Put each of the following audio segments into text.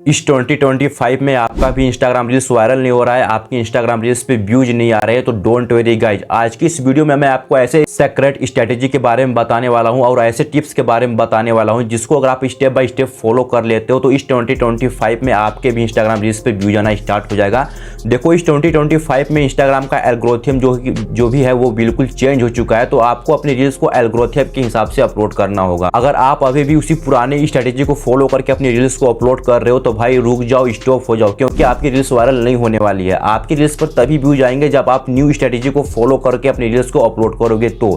इस 2025 में आपका भी इंस्टाग्राम रील्स वायरल नहीं हो रहा है, आपकी इंस्टाग्राम रील्स पे व्यूज नहीं आ रहे हैं, तो डोंट वरी गाइज। आज की इस वीडियो में मैं आपको ऐसे सीक्रेट स्ट्रेटेजी के बारे में बताने वाला हूं और ऐसे टिप्स के बारे में बताने वाला हूं जिसको अगर आप स्टेप बाय स्टेप फॉलो कर लेते हो तो इस 2025 में आपके भी इंस्टाग्राम रील्स पे व्यूज आना स्टार्ट हो जाएगा। देखो, इस 2025 में इंस्टाग्राम का एल्गोरिथम जो भी है वो बिल्कुल चेंज हो चुका है, तो आपको अपनी रील्स को एल्गोरिथम के हिसाब से अपलोड करना होगा। अगर आप अभी भी उसी पुराने स्ट्रेटेजी को फॉलो करके अपनी रील्स को अपलोड कर रहे हो तो भाई रुक जाओ, स्टॉप हो जाओ, क्योंकि आपकी रील्स वायरल नहीं होने वाली है। आपकी रील्स पर तभी व्यूज आएंगे जब आप न्यू स्ट्रेटेजी को फॉलो करके अपनी रील्स को अपलोड करोगे तो।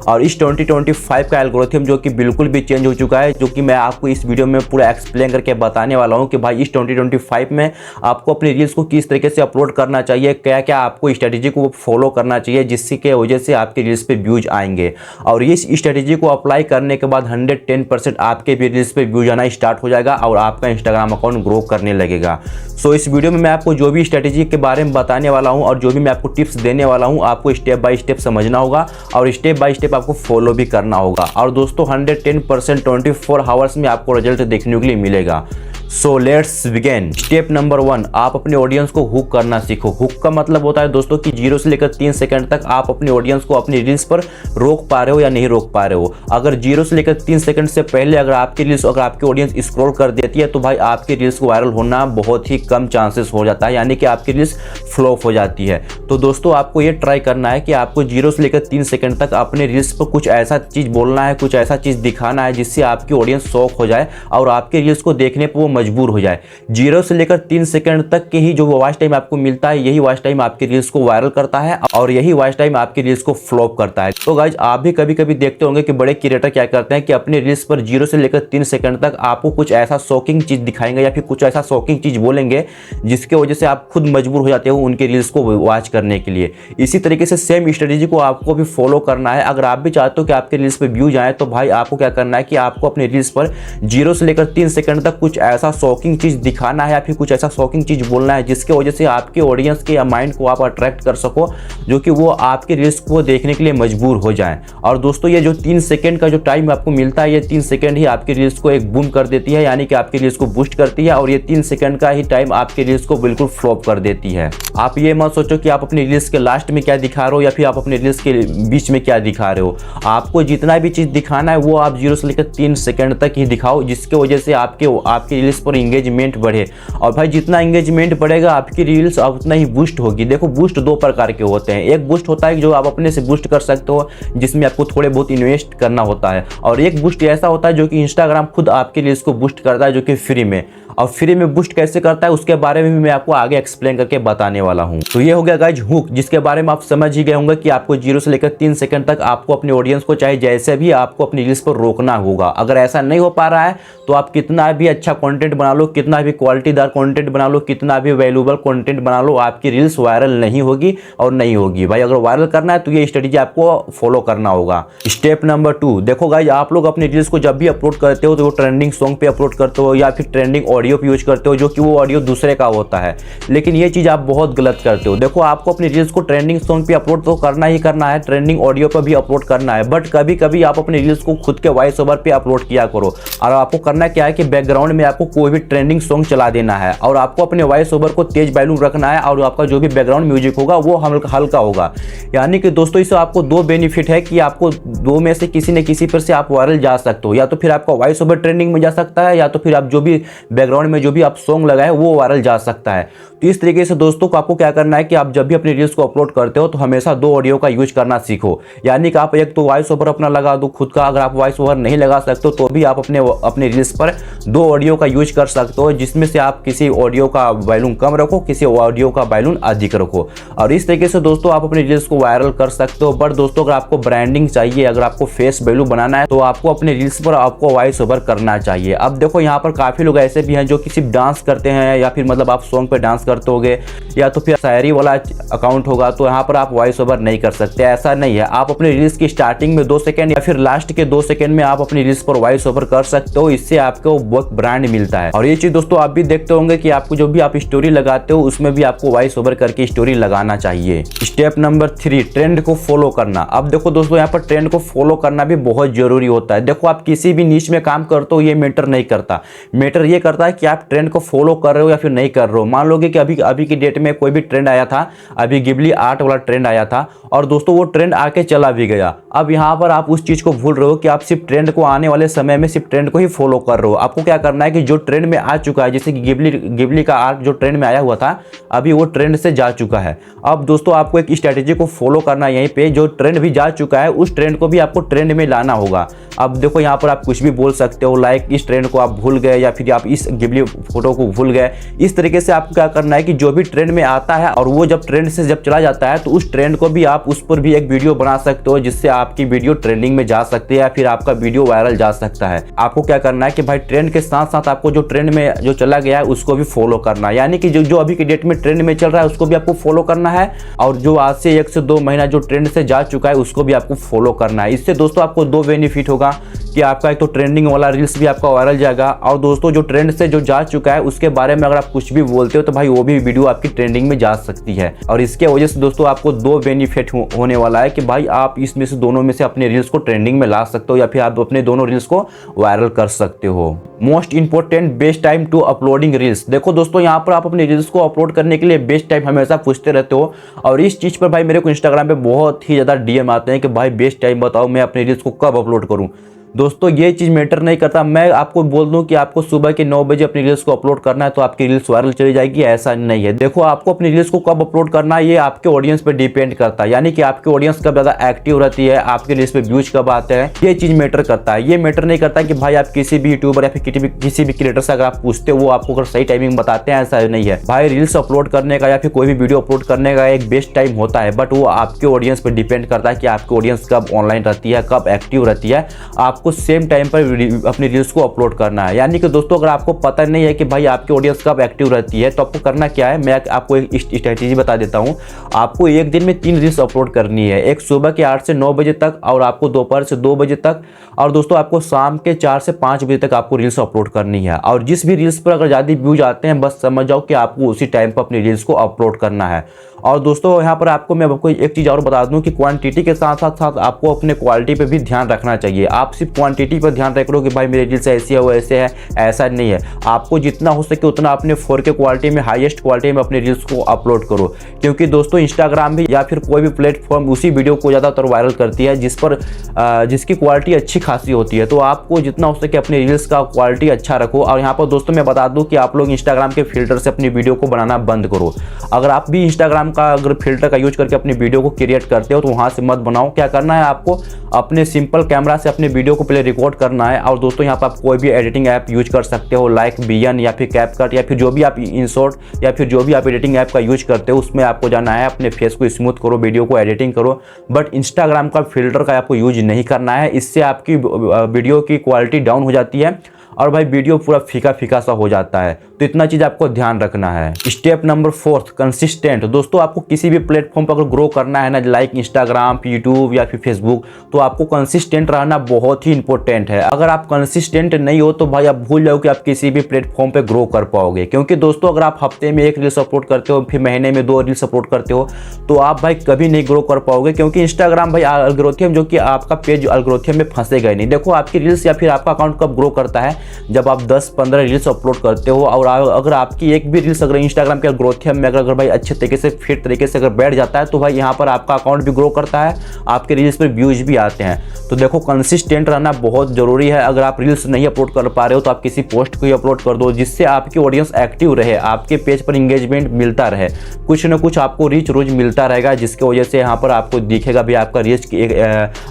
और इस 2025 का एल्गोरिथम जो कि बिल्कुल भी चेंज हो चुका है, जो कि मैं आपको इस वीडियो में पूरा एक्सप्लेन करके बताने वाला हूं कि भाई इस 2025 में आपको अपनी रील्स को किस तरीके से अपलोड करना चाहिए, क्या क्या आपको स्ट्रेटेजी को फॉलो करना चाहिए जिसकी के वजह से आपके रील्स पे व्यूज आएंगे। और इस स्ट्रेटेजी को अप्लाई करने के बाद 110% आपके भी रील्स पे व्यूज आना स्टार्ट हो जाएगा और आपका इंस्टाग्राम अकाउंट ग्रो करने लगेगा। सो इस वीडियो में मैं आपको जो भी स्ट्रेटेजी के बारे में बताने वाला हूं और जो भी मैं आपको टिप्स देने वाला हूं, आपको स्टेप बाय स्टेप समझना होगा और स्टेप बाय स्टेप आपको फॉलो भी करना होगा। और दोस्तों 110% 24 आवर्स में आपको रिजल्ट देखने के लिए मिलेगा। So let's begin. Step number 1, आप अपने ऑडियंस को हुक करना सीखो। हुक का मतलब होता है दोस्तों कि 0 से लेकर 3 सेकंड तक आप अपने ऑडियंस को अपनी रील्स पर रोक पा रहे हो या नहीं रोक पा रहे हो। अगर 0 से लेकर 3 सेकंड से पहले अगर आपकी ऑडियंस स्क्रॉल कर देती है तो भाई आपकी रील्स को वायरल होना बहुत ही कम चांसेस हो जाता है, यानी कि आपकी रील्स फ्लॉप हो जाती है। तो दोस्तों आपको ये ट्राई करना है कि आपको 0 से लेकर 3 सेकंड तक अपने रील्स पर कुछ ऐसा चीज़ बोलना है, कुछ ऐसा चीज़ दिखाना है जिससे आपकी ऑडियंस शॉक हो जाए और आपके रील्स को देखने पर वो मजबूर हो जाए। 0 से लेकर 3 सेकंड तक के ही जो वॉच टाइम आपको मिलता है, यही वॉच टाइम आपकी रील्स को वायरल करता है और यही वॉच टाइम आपकी रील्स को फ्लॉप करता है। तो गाइज आप भी कभी कभी देखते होंगे कि बड़े क्रिएटर क्या करते हैं कि अपने रील्स पर 0 से लेकर 3 सेकंड तक आपको कुछ ऐसा शॉकिंग चीज दिखाएंगे या फिर कुछ ऐसा शॉकिंग चीज बोलेंगे जिसके वजह से आप खुद मजबूर हो जाते हो उनके रील्स को वॉच करने के लिए। इसी तरीके से सेम स्ट्रेटेजी को आपको भी फॉलो करना है। अगर आप भी चाहते हो कि आपके रील्स पे व्यूज आए तो भाई आपको क्या करना है कि आपको अपने रील्स पर 0 से लेकर 3 सेकंड तक कुछ ऐसा शॉकिंग चीज दिखाना है या फिर कुछ ऐसा शॉकिंग चीज बोलना है जिसके वजह से आपके ऑडियंस के या माइंड को आप अट्रैक्ट कर सको, जो कि वो आपके रील्स को देखने के लिए मजबूर हो जाएं। और दोस्तों ये जो 3 सेकंड का जो टाइम आपको मिलता है, ये 3 सेकंड ही आपके रील्स को एक बूम कर देती है, यानी कि आपके रील्स को बूस्ट करती है और ये 3 सेकंड का ही टाइम आपके रील्स को बिल्कुल फ्लॉप कर देती है। आप ये मत सोचो कि आप अपनी रील्स के लास्ट में क्या दिखा रहे हो या फिर आप अपने रील्स के बीच में क्या दिखा रहे हो। आपको जितना भी चीज दिखाना है वो आप 0 से लेकर 3 सेकंड तक ही दिखाओ, जिसके वजह से आपके रील्स पर इंगेजमेंट बढ़े। और भाई जितना एंगेजमेंट बढ़ेगा आपकी रील्स उतना ही बूस्ट होगी। देखो बूस्ट 2 प्रकार के होते हैं। एक बूस्ट होता है जो आप अपने से बूस्ट कर सकते हो, जिसमें आपको थोड़े बहुत इन्वेस्ट करना होता है, और एक बूस्ट ऐसा होता है जो कि इंस्टाग्राम खुद आपके रील्स को बूस्ट करता है, जो कि फ्री में। और फ्री में बूस्ट कैसे करता है उसके बारे में भी मैं आपको आगे एक्सप्लेन करके बताने वाला हूं। तो ये हो गया गाइज हुक, जिसके बारे में आप समझ ही गए होंगे कि आपको 0 से लेकर 3 सेकंड तक आपको अपने ऑडियंस को चाहे जैसे भी आपको अपनी रील्स पर रोकना होगा। अगर ऐसा नहीं हो पा रहा है तो आप कितना भी अच्छा कंटेंट बना लो, कितना भी क्वालिटीदार कंटेंट बना लो, कितना भी वैल्यूएबल कंटेंट बना लो, आपकी रील्स वायरल नहीं होगी और नहीं होगी। भाई अगर वायरल करना है तो ये स्ट्रेटेजी आपको फॉलो करना होगा। स्टेप नंबर 2, देखो गाइज आप लोग अपनी रील्स को जब भी अपलोड करते हो तो वो ट्रेंडिंग सॉन्ग पे अपलोड करते हो या फिर ट्रेंडिंग ऑडियो पे यूज करते हो, जो कि वो ऑडियो दूसरे का होता है। लेकिन ये चीज आप बहुत गलत करते हो। देखो आपको अपनी रील्स को ट्रेंडिंग सॉन्ग पे अपलोड तो करना ही करना है, ट्रेंडिंग ऑडियो पर भी अपलोड करना है, बट कभी कभी आप अपनी रील्स को खुद के वॉइस ओवर पे अपलोड किया करो। और आपको करना क्या है कि बैकग्राउंड में आपको कोई भी ट्रेंडिंग सॉन्ग चला देना है और आपको अपने वॉइस ओवर को तेज वॉल्यूम रखना है और आपका जो भी बैकग्राउंड म्यूजिक होगा वो हल्का होगा। यानी कि दोस्तों इससे आपको 2 बेनिफिट है कि आपको 2 में से किसी न किसी पर से आप वायरल जा सकते हो। या तो फिर आपका वॉइस ओवर ट्रेंडिंग में जा सकता है, या तो फिर आप जो भी बैकग्राउंड में जो भी आप सॉन्ग लगाए वो वायरल जा सकता है। तो इस तरीके से दोस्तों को आपको क्या करना है कि आप जब भी अपनी रील्स को अपलोड करते हो तो हमेशा 2 ऑडियो का यूज करना सीखो। यानी कि आप एक तो वॉइस ओवर अपना लगा दो खुद का, अगर आप वॉइस ओवर नहीं लगा सकते हो तो भी आप अपने रील्स पर 2 ऑडियो का यूज कर सकते हो, जिसमें से आप किसी ऑडियो का वॉल्यूम कम रखो, किसी ऑडियो का वॉल्यूम अधिक रखो। और इस तरीके से दोस्तों आप अपनी रील्स को वायरल कर सकते हो। बट दोस्तों अगर आपको ब्रांडिंग चाहिए, अगर आपको फेस वैल्यू बनाना है तो आपको अपने रील्स पर आपको वॉइस ओवर करना चाहिए। अब देखो यहाँ पर काफी लोग ऐसे भी हैं जो कि सिर्फ डांस करते हैं, या फिर मतलब आप सॉन्ग पे डांस करते होगे, या तो फिर शायरी वाला अकाउंट होगा तो यहाँ पर आप वॉइस ओवर नहीं कर सकते। ऐसा नहीं है, आप अपने रील्स की स्टार्टिंग में 2 सेकंड या फिर लास्ट के 2 सेकंड में आप अपनी रील्स पर वॉइस ओवर कर सकते हो। इससे आपको बहुत ब्रांड मिलता मिलता है। और ये चीज दोस्तों आप भी देखते होंगे कि आपको जो भी आप स्टोरी लगाते हो उसमें भी आपको वॉइस ओवर करके स्टोरी लगाना चाहिए। स्टेप नंबर 3, ट्रेंड को फॉलो करना। अब देखो दोस्तों यहाँ पर ट्रेंड को फॉलो करना भी बहुत जरूरी होता है। देखो आप किसी भी नीच में काम करते हो ये मैटर नहीं करता, मैटर ये करता है कि आप ट्रेंड को फॉलो कर रहे हो या फिर नहीं कर रहे हो। मान लोगे कि अभी की डेट में कोई भी ट्रेंड आया था, अभी गिबली आर्ट वाला ट्रेंड आया था और दोस्तों वो ट्रेंड आके चला भी गया। अब यहाँ पर आप उस चीज को भूल रहे हो कि आप सिर्फ ट्रेंड को आने वाले समय में सिर्फ ट्रेंड को ही फॉलो कर रहे हो। आपको क्या करना है कि जो ट्रेंड में आ चुका है, जैसे कि गिबली का आर्ट जो ट्रेंड में आया हुआ था अभी वो ट्रेंड से जा चुका है। अब दोस्तों आपको एक स्ट्रेटेजी को फॉलो करना है, यहीं पे जो ट्रेंड भी जा चुका है उस ट्रेंड को भी आपको ट्रेंड में लाना होगा। अब देखो यहाँ पर आप कुछ भी बोल सकते हो, लाइक इस ट्रेंड को आप भूल गए या फिर आप इस गिबली फोटो को भूल गए। इस तरीके से आपको क्या करना है कि जो भी ट्रेंड में आता है और वो जब ट्रेंड से जब चला जाता है तो उस ट्रेंड को भी आप उस पर भी एक वीडियो बना सकते हो जिससे आपकी वीडियो ट्रेंडिंग में जा सकती है या फिर आपका वीडियो वायरल जा सकता है। आपको क्या करना है कि भाई ट्रेंड के साथ साथ आपको जो ट्रेंड में जो चला गया है उसको भी फॉलो करना है, यानी कि जो अभी की डेट में ट्रेंड में चल रहा है उसको भी आपको फॉलो करना है और जो आज से 1 से 2 महीना जो ट्रेंड से जा चुका है उसको भी आपको फॉलो करना है। इससे दोस्तों आपको 2 बेनिफिट होगा कि आपका एक तो ट्रेंडिंग वाला रील्स भी आपका वायरल जाएगा और दोस्तों जो ट्रेंड से जो जा चुका है उसके बारे में अगर आप कुछ भी बोलते हो तो भाई वो भी वीडियो आपकी ट्रेंडिंग में जा सकती है। और इसके वजह से दोस्तों आपको 2 बेनिफिट होने वाला है कि भाई आप इसमें से दोनों में से अपने रील्स को ट्रेंडिंग में ला सकते हो या फिर आप अपने दोनों रील्स को वायरल कर सकते हो। Most important best time to uploading reels. देखो दोस्तों यहाँ पर आप अपने रील्स को अपलोड करने के लिए बेस्ट टाइम हमेशा पूछते रहते हो और इस चीज पर भाई मेरे को इंस्टाग्राम पे बहुत ही ज्यादा डीएम आते हैं कि भाई बेस्ट टाइम बताओ, मैं अपने रील्स को कब अपलोड करूं। दोस्तों ये चीज़ मैटर नहीं करता। मैं आपको बोल दूं कि आपको सुबह के 9 बजे अपनी रील्स को अपलोड करना है तो आपकी रील्स वायरल चली जाएगी, ऐसा नहीं है। देखो आपको अपनी रील्स को कब अपलोड करना है ये आपके ऑडियंस पे डिपेंड करता है, यानी कि आपकी ऑडियंस कब ज़्यादा एक्टिव रहती है, आपके रील्स पे व्यूज कब आते हैं, ये चीज़ मैटर करता है। ये मैटर नहीं करता कि भाई आप किसी भी यूट्यूबर या फिर किसी भी क्रिएटर से अगर आप पूछते हो वो आपको अगर सही टाइमिंग बताते हैं, ऐसा नहीं है भाई। रील्स अपलोड करने का या फिर कोई भी वीडियो अपलोड करने का एक बेस्ट टाइम होता है, बट वो आपके ऑडियंस पर डिपेंड करता है कि आपकी ऑडियंस कब ऑनलाइन रहती है, कब एक्टिव रहती है। आपको सेम टाइम पर अपनी रील्स को अपलोड करना है। यानी कि दोस्तों अगर आपको पता नहीं है कि भाई आपकी ऑडियंस कब एक्टिव रहती है तो आपको करना क्या है, मैं आपको एक स्ट्रेटेजी बता देता हूं। आपको एक दिन में 3 रील्स अपलोड करनी है, एक सुबह के 8 से 9 बजे तक और आपको दोपहर से 2 बजे तक और दोस्तों आपको शाम के 4 से 5 बजे तक आपको रील्स अपलोड करनी है। और जिस भी रील्स पर अगर ज़्यादा व्यूज आते हैं बस समझ जाओ कि आपको उसी टाइम पर अपनी रील्स को अपलोड करना है। और दोस्तों यहाँ पर आपको मैं आपको एक चीज़ और बता दूं कि क्वांटिटी के साथ साथ आपको अपने क्वालिटी पे भी ध्यान रखना चाहिए। आप सिर्फ क्वांटिटी पर ध्यान रख लो कि भाई मेरे रील्स ऐसी है वो ऐसे है, ऐसा नहीं है। आपको जितना हो सके उतना अपने 4K क्वालिटी में, हाईएस्ट क्वालिटी में अपने रील्स को अपलोड करो, क्योंकि दोस्तों इंस्टाग्राम भी या फिर कोई भी प्लेटफॉर्म उसी वीडियो को ज़्यादातर वायरल करती है जिसकी क्वालिटी अच्छी खासी होती है। तो आपको जितना हो सके अपने रील्स का क्वालिटी अच्छा रखो। और यहाँ पर दोस्तों मैं बता दूँ कि आप लोग इंस्टाग्राम के फिल्टर से अपनी वीडियो को बनाना बंद करो। अगर आप भी इंस्टाग्राम का अगर फिल्टर का यूज करके अपनी वीडियो को क्रिएट करते हो तो वहां से मत बनाओ। क्या करना है आपको अपने सिंपल कैमरा से अपने वीडियो को पहले रिकॉर्ड करना है। और दोस्तों यहाँ पर आप कोई भी एडिटिंग ऐप यूज कर सकते हो, लाइक बीएन या फिर कैपकट या फिर जो भी आप इनशॉट या फिर जो भी आप एडिटिंग ऐप का यूज करते हो उसमें आपको जाना है, अपने फेस को स्मूथ करो, वीडियो को एडिटिंग करो। बट इंस्टाग्राम का फिल्टर का आपको यूज नहीं करना है, इससे आपकी वीडियो की क्वालिटी डाउन हो जाती है और भाई वीडियो पूरा फीका फीका सा हो जाता है। तो इतना चीज़ आपको ध्यान रखना है। Step number 4, consistent. दोस्तों आपको किसी भी प्लेटफॉर्म पर अगर ग्रो करना है ना, लाइक इंस्टाग्राम, यूट्यूब या फिर फेसबुक, तो आपको कंसिस्टेंट रहना बहुत ही इंपॉर्टेंट है। अगर आप कंसिस्टेंट नहीं हो तो भाई आप भूल जाओ कि आप किसी भी प्लेटफॉर्म पर ग्रो कर पाओगे। क्योंकि दोस्तों अगर आप हफ्ते में 1 रील्स अपलोड करते हो, फिर महीने में 2 रील्स अपलोड करते हो, तो आप भाई कभी नहीं ग्रो कर पाओगे। क्योंकि इंस्टाग्राम भाई एल्गोरिथम जो कि आपका पेज एल्गोरिथम में फंसेगा ही नहीं। देखो आपकी रील्स या फिर आपका अकाउंट कब ग्रो करता है, जब आप 10-15 रील्स अपलोड करते हो। और अगर आपकी एक भी रील्स अगर इंस्टाग्राम के एल्गोरिथम में अगर भाई अच्छे तरीके से फिट तरीके से अगर बैठ जाता है तो भाई यहाँ पर आपका अकाउंट भी ग्रो करता है, आपके रील्स पर व्यूज भी आते हैं। तो देखो कंसिस्टेंट रहना बहुत जरूरी है। अगर आप रील्स नहीं अपलोड कर पा रहे हो तो आप किसी पोस्ट को ही अपलोड कर दो जिससे आपकी ऑडियंस एक्टिव रहे, आपके पेज पर इंगेजमेंट मिलता रहे, कुछ ना कुछ आपको रीच रोज मिलता रहेगा, जिसकी वजह से यहाँ पर आपको दिखेगा भी आपका रीच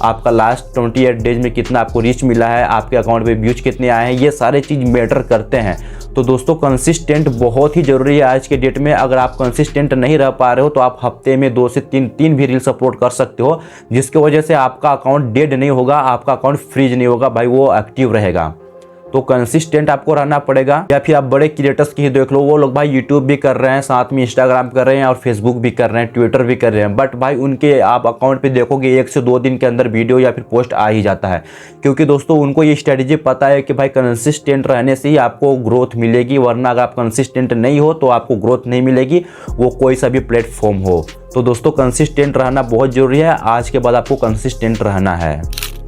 आपका लास्ट 28 डेज में कितना आपको रीच मिला है, आपके अकाउंट पे व्यूज कितने आए हैं, ये सारे चीज़ मैटर करते हैं। तो दोस्तों कंसिस्टेंट बहुत ही ज़रूरी है आज के डेट में। अगर आप कंसिस्टेंट नहीं रह पा रहे हो तो आप हफ्ते में 2 से 3 भी रील्स अपलोड कर सकते हो, जिसकी वजह से आपका अकाउंट डेड नहीं होगा, आपका अकाउंट फ्रीज नहीं होगा भाई, वो एक्टिव रहेगा। तो कंसिस्टेंट आपको रहना पड़ेगा। या फिर आप बड़े क्रिएटर्स की ही देख लो, वो लोग भाई यूट्यूब भी कर रहे हैं, साथ में इंस्टाग्राम कर रहे हैं और फेसबुक भी कर रहे हैं, ट्विटर भी कर रहे हैं, बट भाई उनके आप अकाउंट पे देखोगे 1 से 2 दिन के अंदर वीडियो या फिर पोस्ट आ ही जाता है। क्योंकि दोस्तों उनको ये स्ट्रेटेजी पता है कि भाई कंसिस्टेंट रहने से ही आपको ग्रोथ मिलेगी, वरना अगर आप कंसिस्टेंट नहीं हो तो आपको ग्रोथ नहीं मिलेगी, वो कोई सा भी प्लेटफॉर्म हो। तो दोस्तों कंसिस्टेंट रहना बहुत जरूरी है। आज के बाद आपको कंसिस्टेंट रहना है।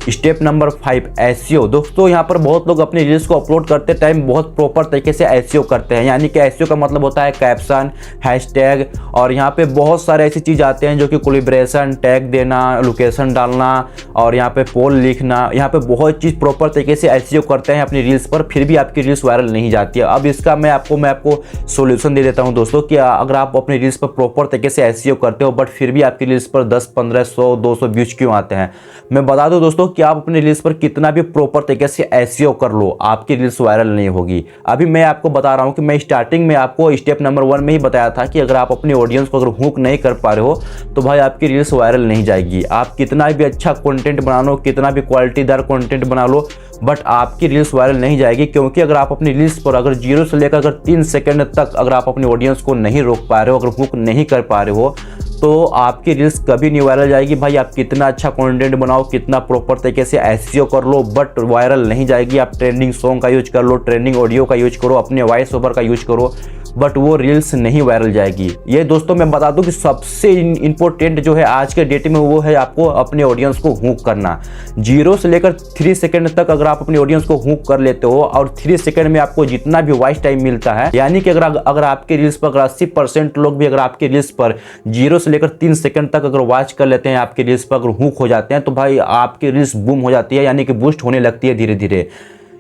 Step number 5, SEO. दोस्तों यहाँ पर बहुत लोग अपने रील्स को अपलोड करते टाइम बहुत प्रॉपर तरीके से एसईओ करते हैं। यानी कि एसईओ का मतलब होता है कैप्शन, हैशटैग, और यहाँ पे बहुत सारे ऐसी चीज़ आते हैं जो कि कोलिब्रेशन, टैग देना, लोकेशन डालना और यहाँ पे पोल लिखना। यहाँ पे बहुत चीज़ प्रॉपर तरीके से एसईओ करते हैं अपनी रील्स पर, फिर भी आपकी रील्स वायरल नहीं जाती है। अब इसका मैं आपको सोल्यूशन दे देता हूँ दोस्तों कि अगर आप अपनी रील्स पर प्रॉपर तरीके से एसईओ करते हो बट फिर भी आपकी रील्स पर 10, 15, 100, 200 व्यूज क्यों आते हैं, मैं बता दूं दोस्तों कि आप अपने रील्स पर कितना भी प्रॉपर तरीके से एसईओ कर लो, आपकी रील्स वायरल नहीं होगी। अभी मैं आपको बता रहा हूं कि मैं स्टार्टिंग में आपको स्टेप नंबर 1 में ही बताया था कि अगर आप अपनी ऑडियंस को अगर हुक नहीं कर पा रहे हो तो भाई आपकी रील्स वायरल नहीं जाएगी। आप कितना भी अच्छा कंटेंट बना लो, कितना भी क्वालिटीदार कंटेंट बना लो, बट आपकी रील्स वायरल नहीं जाएगी। क्योंकि अगर आप अपनी रील्स पर अगर 0 से लेकर अगर 3 सेकंड तक अगर आप अपनी ऑडियंस को नहीं रोक पा रहे हो, अगर हुक नहीं कर पा रहे हो, तो आपकी रील्स कभी नहीं वायरल जाएगी। भाई आप कितना अच्छा कंटेंट बनाओ, कितना प्रॉपर तरीके से एसईओ कर लो, बट वायरल नहीं जाएगी। आप ट्रेंडिंग सॉन्ग का यूज कर लो, ट्रेंडिंग ऑडियो का यूज करो, अपने वॉइस ओवर का यूज करो, बट वो रील्स नहीं वायरल जाएगी। ये दोस्तों मैं बता दूं कि सबसे इंपॉर्टेंट जो है आज के डेट में वो है आपको अपने ऑडियंस को हुक करना। 0 से लेकर 3 सेकंड तक अगर आप अपनी ऑडियंस को हुक कर लेते हो और 3 सेकंड में आपको जितना भी वॉइस टाइम मिलता है, यानी कि अगर आपके रील्स पर 80% लोग भी अगर आपके रील्स पर 0 से लेकर 3 सेकंड तक अगर वॉच कर लेते हैं, आपके रील्स पर अगर हुक हो जाते हैं, तो भाई आपकी रील्स बूम हो जाती है, यानी कि बूस्ट होने लगती है धीरे धीरे।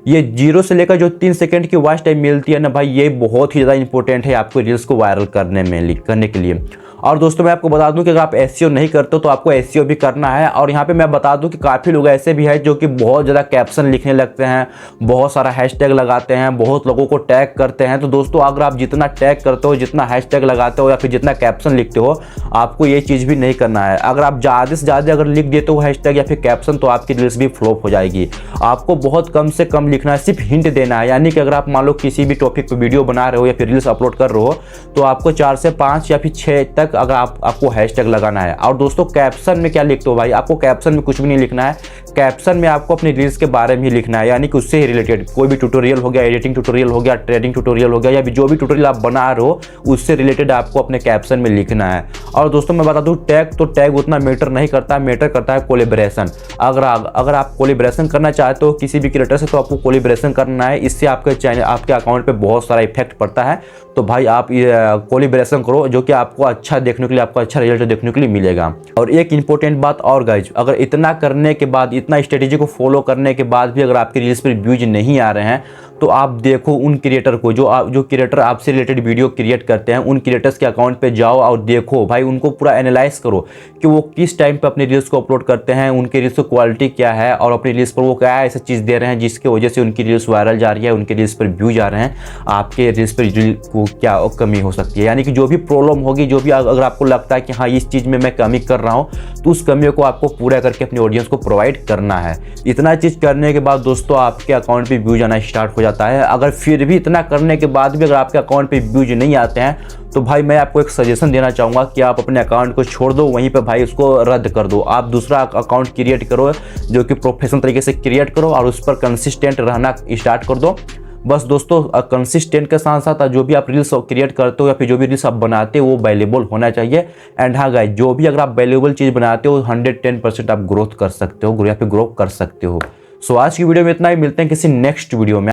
ये 0 से लेकर जो 3 सेकंड की वॉच टाइम मिलती है ना भाई, ये बहुत ही ज़्यादा इंपॉर्टेंट है आपको रील्स को वायरल करने के लिए। और दोस्तों मैं आपको बता दूं कि अगर आप एसईओ नहीं करते हो तो आपको एसईओ भी करना है। और यहाँ पे मैं बता दूं कि काफ़ी लोग ऐसे भी हैं जो कि बहुत ज़्यादा कैप्शन लिखने लगते हैं, बहुत सारा हैशटैग लगाते हैं, बहुत लोगों को टैग करते हैं। तो दोस्तों अगर आप जितना टैग करते हो, जितना हैशटैग लगाते हो या फिर जितना कैप्शन लिखते हो, आपको ये चीज़ भी नहीं करना है। अगर आप ज़्यादा से ज़्यादा अगर लिख देते हो हैशटैग या फिर कैप्शन, तो आपकी रील्स भी फ्लॉप हो जाएगी। आपको बहुत कम से कम लिखना है, सिर्फ हिंट देना है। यानी कि अगर आप मान लो किसी भी टॉपिक पर वीडियो बना रहे हो या फिर रील्स अपलोड कर रहे हो, तो आपको 4 से 5 या फिर 6 तक अगर आपको हैशटैग लगाना है। और दोस्तों कैप्शन में क्या लिखते हो भाई, आपको कैप्शन में कुछ भी नहीं लिखना है। कैप्शन में आपको अपनी रील्स के बारे में ही लिखना है, यानी कि उससे ही रिलेटेड कोई भी ट्यूटोरियल हो गया, एडिटिंग ट्यूटोरियल हो गया, ट्रेडिंग ट्यूटोरियल हो गया, या जो भी ट्यूटोरियल आप बना रहे हो उससे रिलेटेड आपको अपने कैप्शन में लिखना है। और दोस्तों मैं बता दूं टैग उतना मैटर नहीं करता, मैटर करता है कोलैबोरेशन। अगर आप कोलैबोरेशन करना चाहते हो किसी भी क्रिएटर से, तो आपको कोलैबोरेशन करना है। इससे आपके चैनल, आपके अकाउंट पे बहुत सारा इफेक्ट पड़ता है। तो भाई आप कोलैबोरेशन करो, जो कि आपको अच्छा देखने के लिए, आपको अच्छा रिजल्ट देखने के लिए मिलेगा। और एक इंपॉर्टेंट बात और गाइज, अगर इतना करने के बाद, इतना स्ट्रेटेजी को फॉलो करने के बाद भी अगर आपके रील्स पर व्यूज नहीं आ रहे हैं, तो आप देखो उन क्रिएटर को जो क्रिएटर आपसे रिलेटेड वीडियो क्रिएट करते हैं, उन क्रिएटर्स के अकाउंट पे जाओ और देखो भाई, उनको पूरा एनालाइज करो कि वो किस टाइम पे अपने रील्स को अपलोड करते हैं, उनके रील्स की क्वालिटी क्या है और अपनी रील्स पर वो क्या ऐसा चीज़ दे रहे हैं जिसकी वजह से उनकी रील्स वायरल जा रही है, उनके रील्स पर व्यूज आ रहे हैं। आपके रील्स पर को क्या कमी हो सकती है, यानी कि जो भी प्रॉब्लम होगी, जो भी अगर आपको लगता है कि हाँ इस चीज़ में मैं कमी कर रहा हूँ, तो उस कमियों को आपको पूरा करके अपनी ऑडियंस को प्रोवाइड करना है। इतना चीज़ करने के बाद दोस्तों आपके अकाउंट पे व्यूज आना स्टार्ट हो जाता है। अगर फिर भी इतना करने के बाद भी अगर आपके अकाउंट पे व्यूज नहीं आते हैं, तो भाई मैं आपको एक सजेशन देना चाहूँगा कि आप अपने अकाउंट को छोड़ दो, वहीं पे भाई उसको रद्द कर दो। आप दूसरा अकाउंट क्रिएट करो, जो कि प्रोफेशनल तरीके से क्रिएट करो और उस पर कंसिस्टेंट रहना स्टार्ट कर दो। बस दोस्तों कंसिस्टेंट के साथ साथ जो भी आप रील्स क्रिएट करते हो या फिर जो भी रील्स आप बनाते हो वो वैल्यूएबल होना चाहिए। एंड हाँ गाइस, जो भी अगर आप वैल्यूएबल चीज़ बनाते हो 110% आप ग्रोथ कर सकते हो या फिर ग्रो कर सकते हो। सो आज की वीडियो में इतना ही, मिलते हैं किसी नेक्स्ट वीडियो में।